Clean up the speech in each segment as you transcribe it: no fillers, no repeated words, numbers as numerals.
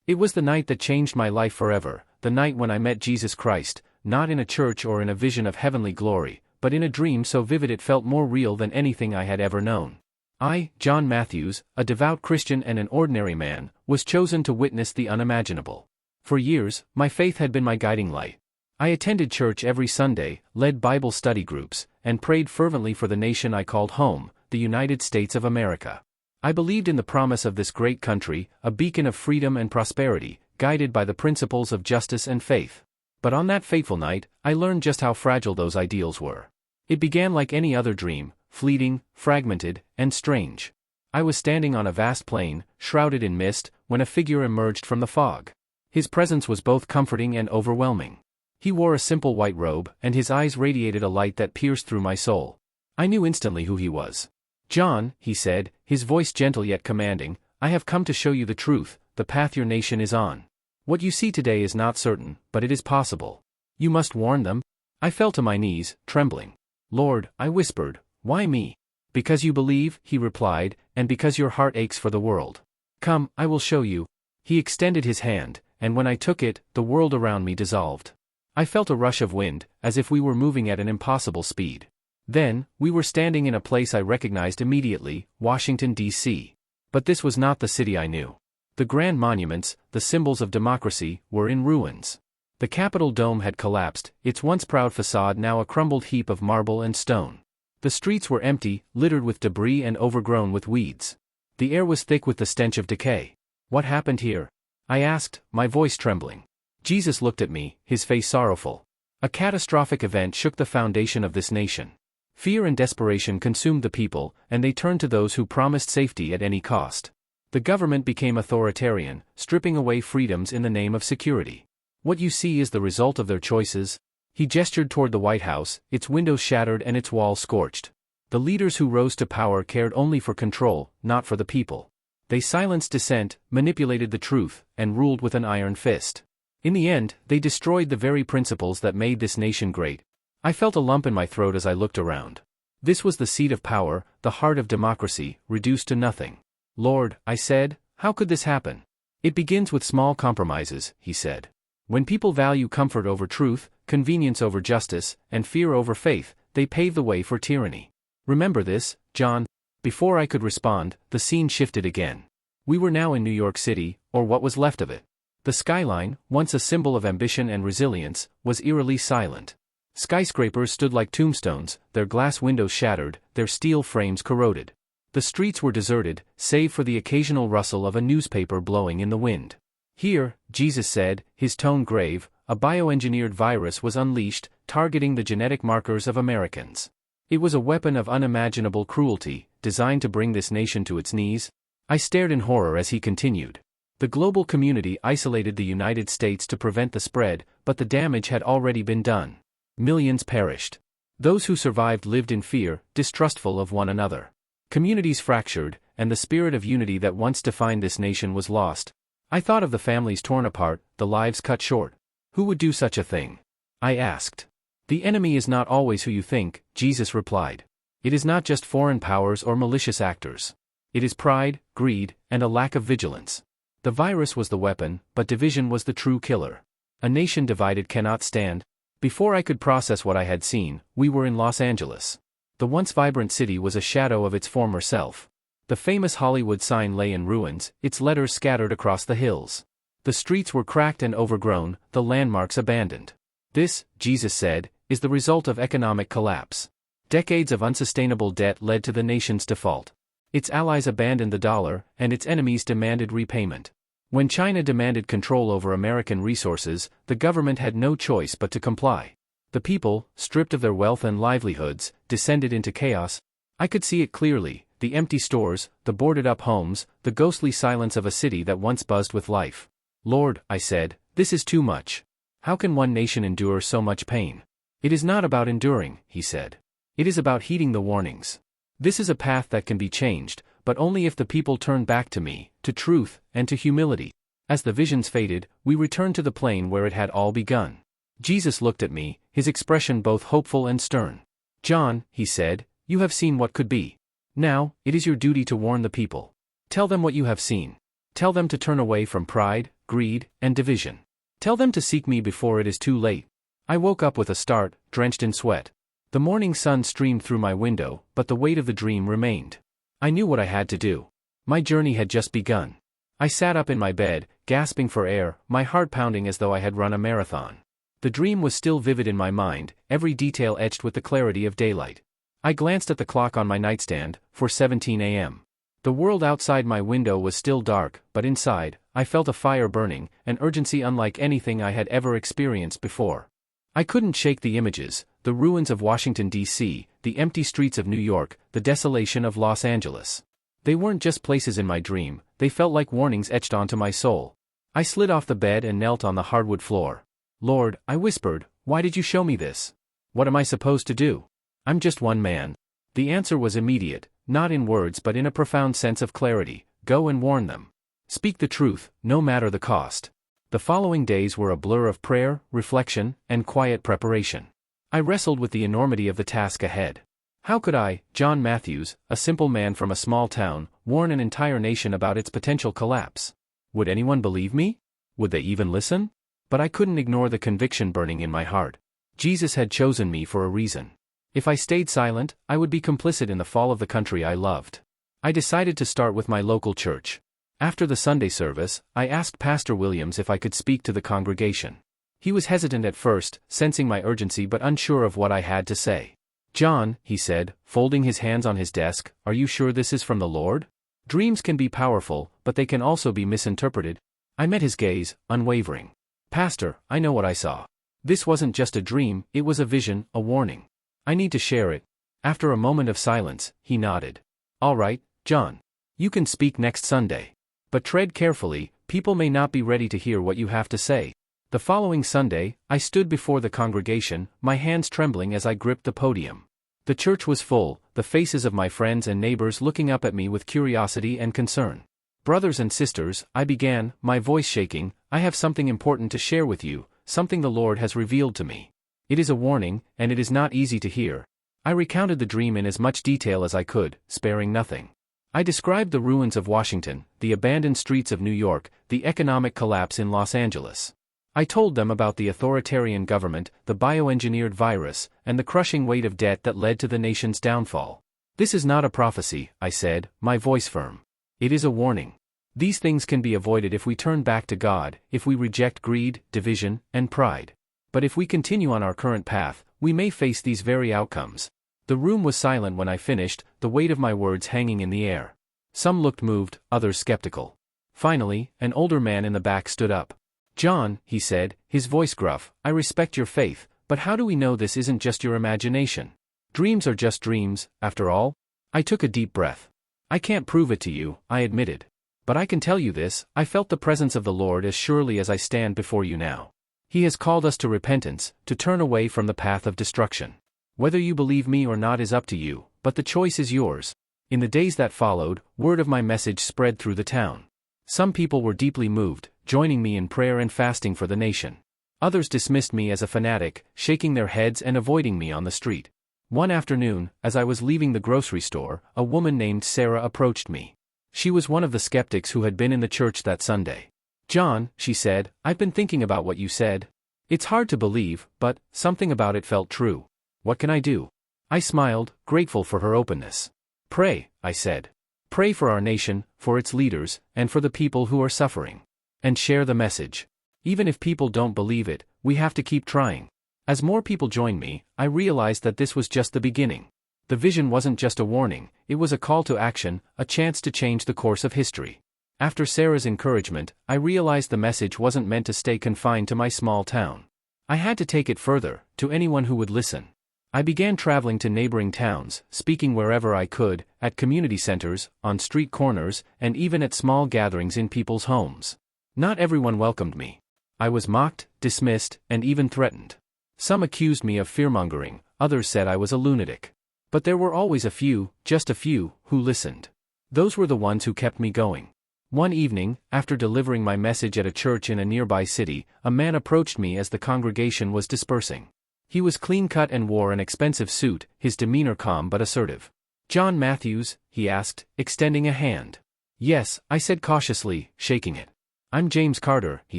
It was the night that changed my life forever, the night when I met Jesus Christ, not in a church or in a vision of heavenly glory, but in a dream so vivid it felt more real than anything I had ever known. I, John Matthews, a devout Christian and an ordinary man, was chosen to witness the unimaginable. For years, my faith had been my guiding light. I attended church every Sunday, led Bible study groups, and prayed fervently for the nation I called home, the United States of America. I believed in the promise of this great country, a beacon of freedom and prosperity, guided by the principles of justice and faith. But on that fateful night, I learned just how fragile those ideals were. It began like any other dream, fleeting, fragmented, and strange. I was standing on a vast plain, shrouded in mist, when a figure emerged from the fog. His presence was both comforting and overwhelming. He wore a simple white robe, and his eyes radiated a light that pierced through my soul. I knew instantly who he was. "John," he said, his voice gentle yet commanding, "I have come to show you the truth, the path your nation is on. What you see today is not certain, but it is possible. You must warn them." I fell to my knees, trembling. "Lord," I whispered, "why me?" "Because you believe," he replied, "and because your heart aches for the world. Come, I will show you." He extended his hand, and when I took it, the world around me dissolved. I felt a rush of wind, as if we were moving at an impossible speed. Then, we were standing in a place I recognized immediately, Washington, D.C. But this was not the city I knew. The grand monuments, the symbols of democracy, were in ruins. The Capitol dome had collapsed, its once proud facade now a crumbled heap of marble and stone. The streets were empty, littered with debris and overgrown with weeds. The air was thick with the stench of decay. "What happened here?" I asked, my voice trembling. Jesus looked at me, his face sorrowful. "A catastrophic event shook the foundation of this nation. Fear and desperation consumed the people, and they turned to those who promised safety at any cost. The government became authoritarian, stripping away freedoms in the name of security. What you see is the result of their choices." He gestured toward the White House, its windows shattered and its walls scorched. The leaders who rose to power cared only for control, not for the people. They silenced dissent, manipulated the truth, and ruled with an iron fist. In the end, they destroyed the very principles that made this nation great. I felt a lump in my throat as I looked around. This was the seat of power, the heart of democracy, reduced to nothing. "Lord," I said, "how could this happen?" "It begins with small compromises," he said. "When people value comfort over truth, convenience over justice, and fear over faith, they pave the way for tyranny. Remember this, John." Before I could respond, the scene shifted again. We were now in New York City, or what was left of it. The skyline, once a symbol of ambition and resilience, was eerily silent. Skyscrapers stood like tombstones, their glass windows shattered, their steel frames corroded. The streets were deserted, save for the occasional rustle of a newspaper blowing in the wind. "Here," Jesus said, his tone grave, "a bioengineered virus was unleashed, targeting the genetic markers of Americans. It was a weapon of unimaginable cruelty, designed to bring this nation to its knees." I stared in horror as he continued. The global community isolated the United States to prevent the spread, but the damage had already been done. Millions perished. Those who survived lived in fear, distrustful of one another. Communities fractured, and the spirit of unity that once defined this nation was lost. I thought of the families torn apart, the lives cut short. Who would do such a thing? I asked. "The enemy is not always who you think," Jesus replied. "It is not just foreign powers or malicious actors. It is pride, greed, and a lack of vigilance. The virus was the weapon, but division was the true killer. A nation divided cannot stand." Before I could process what I had seen, we were in Los Angeles. The once vibrant city was a shadow of its former self. The famous Hollywood sign lay in ruins, its letters scattered across the hills. The streets were cracked and overgrown, the landmarks abandoned. "This," Jesus said, "is the result of economic collapse. Decades of unsustainable debt led to the nation's default. Its allies abandoned the dollar, and its enemies demanded repayment. When China demanded control over American resources, the government had no choice but to comply. The people, stripped of their wealth and livelihoods, descended into chaos. I could see it clearly, the empty stores, the boarded-up homes, the ghostly silence of a city that once buzzed with life. "Lord," I said, "this is too much. How can one nation endure so much pain?" "It is not about enduring," he said. "It is about heeding the warnings. This is a path that can be changed, but only if the people turn back to me, to truth, and to humility." As the visions faded, we returned to the plain where it had all begun. Jesus looked at me, his expression both hopeful and stern. "John," he said, "you have seen what could be. Now, it is your duty to warn the people. Tell them what you have seen. Tell them to turn away from pride, greed, and division. Tell them to seek me before it is too late. I woke up with a start, drenched in sweat. The morning sun streamed through my window, but the weight of the dream remained. I knew what I had to do. My journey had just begun. I sat up in my bed, gasping for air, my heart pounding as though I had run a marathon. The dream was still vivid in my mind, every detail etched with the clarity of daylight. I glanced at the clock on my nightstand, 4:17 a.m. The world outside my window was still dark, but inside, I felt a fire burning, an urgency unlike anything I had ever experienced before. I couldn't shake the images, the ruins of Washington, D.C., the empty streets of New York, the desolation of Los Angeles. They weren't just places in my dream, they felt like warnings etched onto my soul. I slid off the bed and knelt on the hardwood floor. Lord, I whispered, why did you show me this? What am I supposed to do? I'm just one man. The answer was immediate, not in words but in a profound sense of clarity. Go and warn them. Speak the truth, no matter the cost. The following days were a blur of prayer, reflection, and quiet preparation. I wrestled with the enormity of the task ahead. How could I, John Matthews, a simple man from a small town, warn an entire nation about its potential collapse? Would anyone believe me? Would they even listen? But I couldn't ignore the conviction burning in my heart. Jesus had chosen me for a reason. If I stayed silent, I would be complicit in the fall of the country I loved. I decided to start with my local church. After the Sunday service, I asked Pastor Williams if I could speak to the congregation. He was hesitant at first, sensing my urgency but unsure of what I had to say. John, he said, folding his hands on his desk, are you sure this is from the Lord? Dreams can be powerful, but they can also be misinterpreted. I met his gaze, unwavering. Pastor, I know what I saw. This wasn't just a dream, it was a vision, a warning. I need to share it. After a moment of silence, he nodded. All right, John. You can speak next Sunday. But tread carefully, people may not be ready to hear what you have to say. The following Sunday, I stood before the congregation, my hands trembling as I gripped the podium. The church was full, the faces of my friends and neighbors looking up at me with curiosity and concern. Brothers and sisters, I began, my voice shaking, I have something important to share with you, something the Lord has revealed to me. It is a warning, and it is not easy to hear. I recounted the dream in as much detail as I could, sparing nothing. I described the ruins of Washington, the abandoned streets of New York, the economic collapse in Los Angeles. I told them about the authoritarian government, the bioengineered virus, and the crushing weight of debt that led to the nation's downfall. This is not a prophecy, I said, my voice firm. It is a warning. These things can be avoided if we turn back to God, if we reject greed, division, and pride. But if we continue on our current path, we may face these very outcomes. The room was silent when I finished, the weight of my words hanging in the air. Some looked moved, others skeptical. Finally, an older man in the back stood up. John, he said, his voice gruff, I respect your faith, but how do we know this isn't just your imagination? Dreams are just dreams, after all. I took a deep breath. I can't prove it to you, I admitted. But I can tell you this, I felt the presence of the Lord as surely as I stand before you now. He has called us to repentance, to turn away from the path of destruction. Whether you believe me or not is up to you, but the choice is yours. In the days that followed, word of my message spread through the town. Some people were deeply moved, joining me in prayer and fasting for the nation. Others dismissed me as a fanatic, shaking their heads and avoiding me on the street. One afternoon, as I was leaving the grocery store, a woman named Sarah approached me. She was one of the skeptics who had been in the church that Sunday. John, she said, I've been thinking about what you said. It's hard to believe, but something about it felt true. What can I do? I smiled, grateful for her openness. Pray, I said. Pray for our nation, for its leaders, and for the people who are suffering. And share the message. Even if people don't believe it, we have to keep trying. As more people joined me, I realized that this was just the beginning. The vision wasn't just a warning, it was a call to action, a chance to change the course of history. After Sarah's encouragement, I realized the message wasn't meant to stay confined to my small town. I had to take it further, to anyone who would listen. I began traveling to neighboring towns, speaking wherever I could, at community centers, on street corners, and even at small gatherings in people's homes. Not everyone welcomed me. I was mocked, dismissed, and even threatened. Some accused me of fearmongering, others said I was a lunatic. But there were always a few, just a few, who listened. Those were the ones who kept me going. One evening, after delivering my message at a church in a nearby city, a man approached me as the congregation was dispersing. He was clean-cut and wore an expensive suit, his demeanor calm but assertive. John Matthews, he asked, extending a hand. Yes, I said cautiously, shaking it. "I'm James Carter," he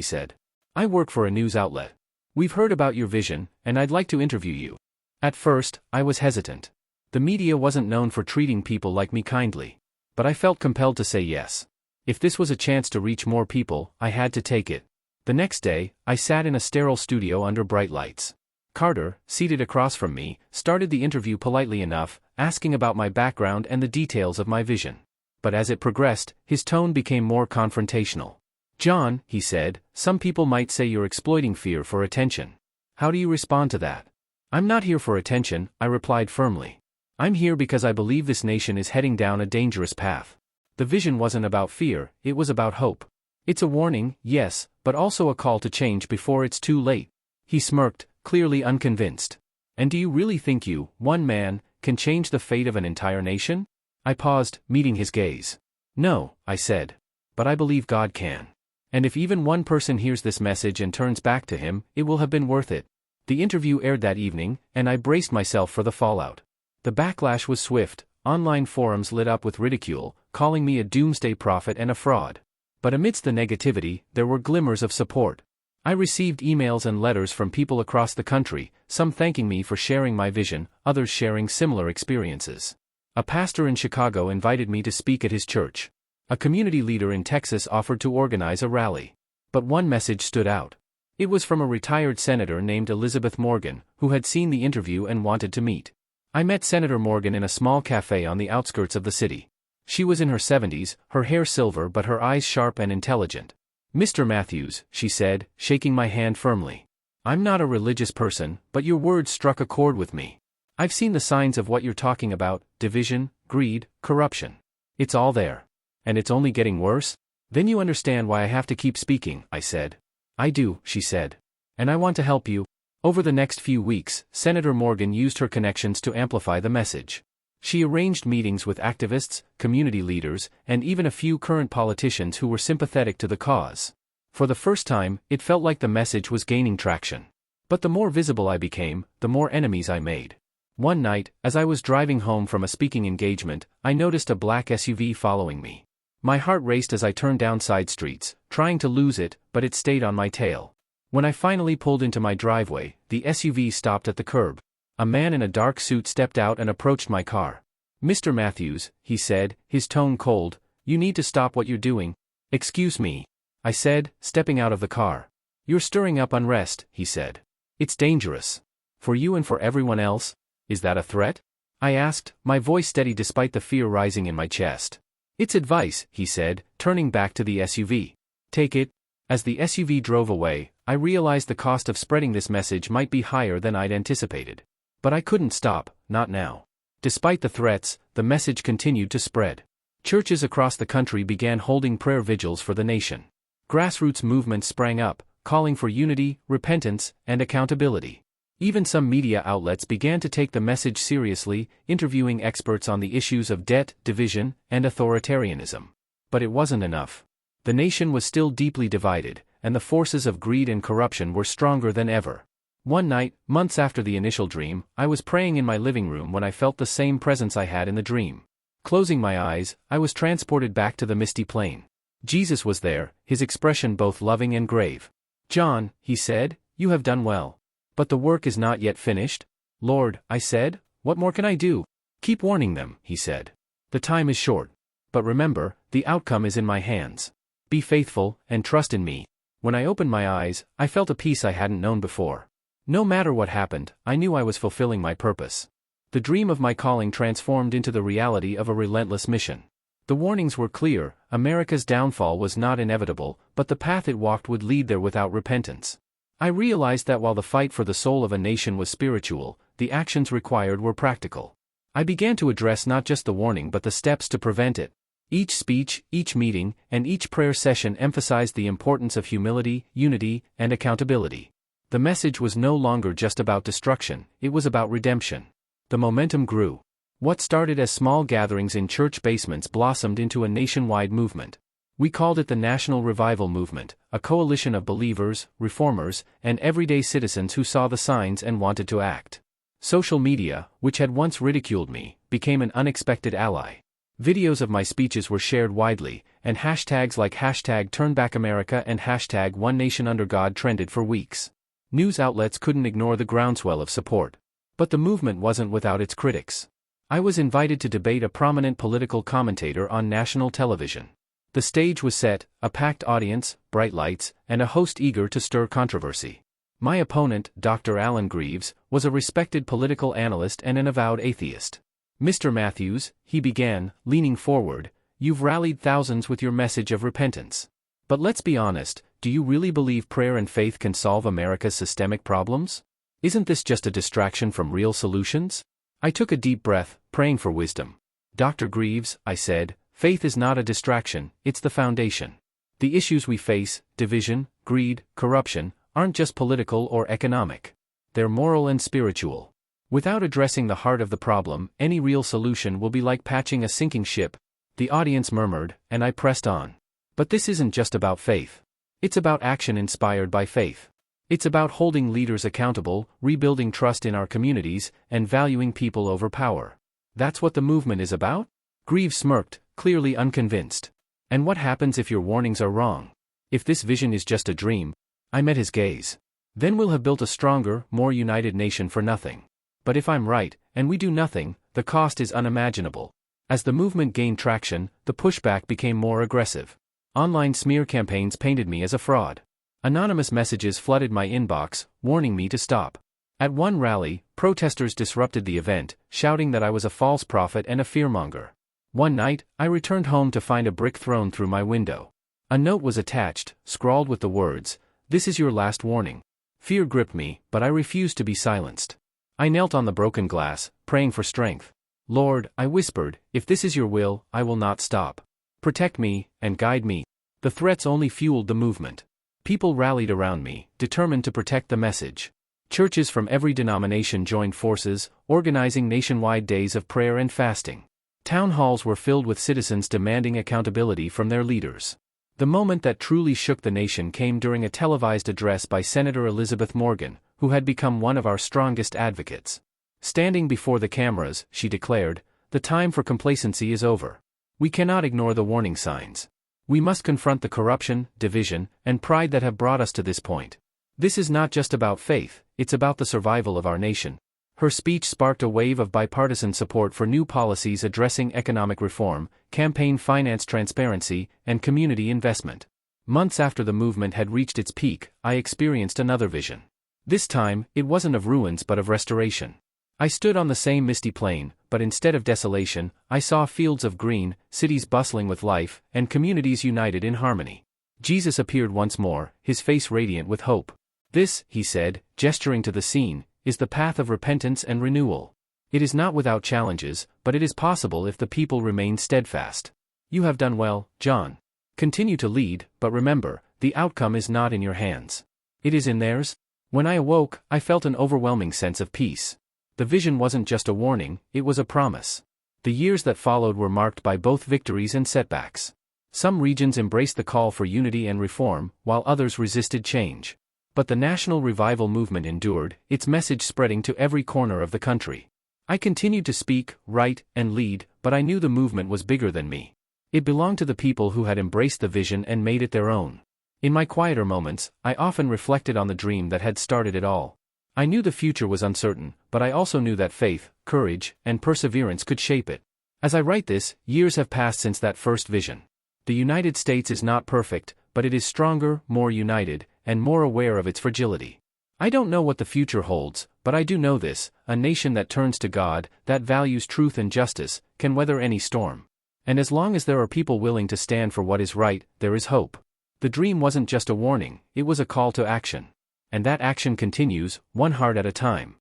said. "I work for a news outlet. We've heard about your vision, and I'd like to interview you." At first, I was hesitant. The media wasn't known for treating people like me kindly. But I felt compelled to say yes. If this was a chance to reach more people, I had to take it. The next day, I sat in a sterile studio under bright lights. Carter, seated across from me, started the interview politely enough, asking about my background and the details of my vision. But as it progressed, his tone became more confrontational. "John," he said, "some people might say you're exploiting fear for attention. How do you respond to that?" "I'm not here for attention," I replied firmly. "I'm here because I believe this nation is heading down a dangerous path." The vision wasn't about fear, it was about hope. It's a warning, yes, but also a call to change before it's too late. He smirked, clearly unconvinced. "And do you really think you, one man, can change the fate of an entire nation?" I paused, meeting his gaze. "No," I said. "But I believe God can. And if even one person hears this message and turns back to him, it will have been worth it." The interview aired that evening, and I braced myself for the fallout. The backlash was swift. Online forums lit up with ridicule, calling me a doomsday prophet and a fraud. But amidst the negativity, there were glimmers of support. I received emails and letters from people across the country, some thanking me for sharing my vision, others sharing similar experiences. A pastor in Chicago invited me to speak at his church. A community leader in Texas offered to organize a rally. But one message stood out. It was from a retired senator named Elizabeth Morgan, who had seen the interview and wanted to meet. I met Senator Morgan in a small cafe on the outskirts of the city. She was in her 70s, her hair silver but her eyes sharp and intelligent. "Mr. Matthews," she said, shaking my hand firmly. "I'm not a religious person, but your words struck a chord with me. I've seen the signs of what you're talking about: division, greed, corruption. It's all there. And it's only getting worse? Then you understand why I have to keep speaking," I said. "I do," she said. "And I want to help you." Over the next few weeks, Senator Morgan used her connections to amplify the message. She arranged meetings with activists, community leaders, and even a few current politicians who were sympathetic to the cause. For the first time, it felt like the message was gaining traction. But the more visible I became, the more enemies I made. One night, as I was driving home from a speaking engagement, I noticed a black SUV following me. My heart raced as I turned down side streets, trying to lose it, but it stayed on my tail. When I finally pulled into my driveway, the SUV stopped at the curb. A man in a dark suit stepped out and approached my car. "Mr. Matthews," he said, his tone cold, "you need to stop what you're doing." "Excuse me," I said, stepping out of the car. "You're stirring up unrest," he said. "It's dangerous. For you and for everyone else. Is that a threat?" I asked, my voice steady despite the fear rising in my chest. "It's advice," he said, turning back to the SUV. "Take it." As the SUV drove away, I realized the cost of spreading this message might be higher than I'd anticipated. But I couldn't stop, not now. Despite the threats, the message continued to spread. Churches across the country began holding prayer vigils for the nation. Grassroots movements sprang up, calling for unity, repentance, and accountability. Even some media outlets began to take the message seriously, interviewing experts on the issues of debt, division, and authoritarianism. But it wasn't enough. The nation was still deeply divided, and the forces of greed and corruption were stronger than ever. One night, months after the initial dream, I was praying in my living room when I felt the same presence I had in the dream. Closing my eyes, I was transported back to the misty plain. Jesus was there, his expression both loving and grave. "John," he said, "you have done well. But the work is not yet finished." "Lord," I said, "what more can I do?" "Keep warning them," he said. "The time is short. But remember, the outcome is in my hands. Be faithful, and trust in me." When I opened my eyes, I felt a peace I hadn't known before. No matter what happened, I knew I was fulfilling my purpose. The dream of my calling transformed into the reality of a relentless mission. The warnings were clear: America's downfall was not inevitable, but the path it walked would lead there without repentance. I realized that while the fight for the soul of a nation was spiritual, the actions required were practical. I began to address not just the warning but the steps to prevent it. Each speech, each meeting, and each prayer session emphasized the importance of humility, unity, and accountability. The message was no longer just about destruction, it was about redemption. The momentum grew. What started as small gatherings in church basements blossomed into a nationwide movement. We called it the National Revival Movement, a coalition of believers, reformers, and everyday citizens who saw the signs and wanted to act. Social media, which had once ridiculed me, became an unexpected ally. Videos of my speeches were shared widely, and hashtags like #TurnBackAmerica and #OneNationUnderGod trended for weeks. News outlets couldn't ignore the groundswell of support. But the movement wasn't without its critics. I was invited to debate a prominent political commentator on national television. The stage was set, a packed audience, bright lights, and a host eager to stir controversy. My opponent, Dr. Alan Greaves, was a respected political analyst and an avowed atheist. "Mr. Matthews," he began, leaning forward, "you've rallied thousands with your message of repentance. But let's be honest, do you really believe prayer and faith can solve America's systemic problems? Isn't this just a distraction from real solutions?" I took a deep breath, praying for wisdom. "Dr. Greaves," I said, "faith is not a distraction, it's the foundation. The issues we face, division, greed, corruption, aren't just political or economic. They're moral and spiritual. Without addressing the heart of the problem, any real solution will be like patching a sinking ship." The audience murmured, and I pressed on. "But this isn't just about faith. It's about action inspired by faith. It's about holding leaders accountable, rebuilding trust in our communities, and valuing people over power. That's what the movement is about?" Greaves smirked, clearly unconvinced. "And what happens if your warnings are wrong? If this vision is just a dream?" I met his gaze. "Then we'll have built a stronger, more united nation for nothing. But if I'm right, and we do nothing, the cost is unimaginable." As the movement gained traction, the pushback became more aggressive. Online smear campaigns painted me as a fraud. Anonymous messages flooded my inbox, warning me to stop. At one rally, protesters disrupted the event, shouting that I was a false prophet and a fearmonger. One night, I returned home to find a brick thrown through my window. A note was attached, scrawled with the words, "This is your last warning." Fear gripped me, but I refused to be silenced. I knelt on the broken glass, praying for strength. "Lord," I whispered, "if this is your will, I will not stop. Protect me, and guide me." The threats only fueled the movement. People rallied around me, determined to protect the message. Churches from every denomination joined forces, organizing nationwide days of prayer and fasting. Town halls were filled with citizens demanding accountability from their leaders. The moment that truly shook the nation came during a televised address by Senator Elizabeth Morgan, who had become one of our strongest advocates. Standing before the cameras, she declared, "The time for complacency is over. We cannot ignore the warning signs. We must confront the corruption, division, and pride that have brought us to this point. This is not just about faith, it's about the survival of our nation." Her speech sparked a wave of bipartisan support for new policies addressing economic reform, campaign finance transparency, and community investment. Months after the movement had reached its peak, I experienced another vision. This time, it wasn't of ruins but of restoration. I stood on the same misty plain, but instead of desolation, I saw fields of green, cities bustling with life, and communities united in harmony. Jesus appeared once more, his face radiant with hope. "This," he said, gesturing to the scene, "is the path of repentance and renewal. It is not without challenges, but it is possible if the people remain steadfast. You have done well, John. Continue to lead, but remember, the outcome is not in your hands. It is in theirs." When I awoke, I felt an overwhelming sense of peace. The vision wasn't just a warning, it was a promise. The years that followed were marked by both victories and setbacks. Some regions embraced the call for unity and reform, while others resisted change. But the national revival movement endured, its message spreading to every corner of the country. I continued to speak, write, and lead, but I knew the movement was bigger than me. It belonged to the people who had embraced the vision and made it their own. In my quieter moments, I often reflected on the dream that had started it all. I knew the future was uncertain, but I also knew that faith, courage, and perseverance could shape it. As I write this, years have passed since that first vision. The United States is not perfect, but it is stronger, more united, and more aware of its fragility. I don't know what the future holds, but I do know this: a nation that turns to God, that values truth and justice, can weather any storm. And as long as there are people willing to stand for what is right, there is hope. The dream wasn't just a warning, it was a call to action. And that action continues, one heart at a time.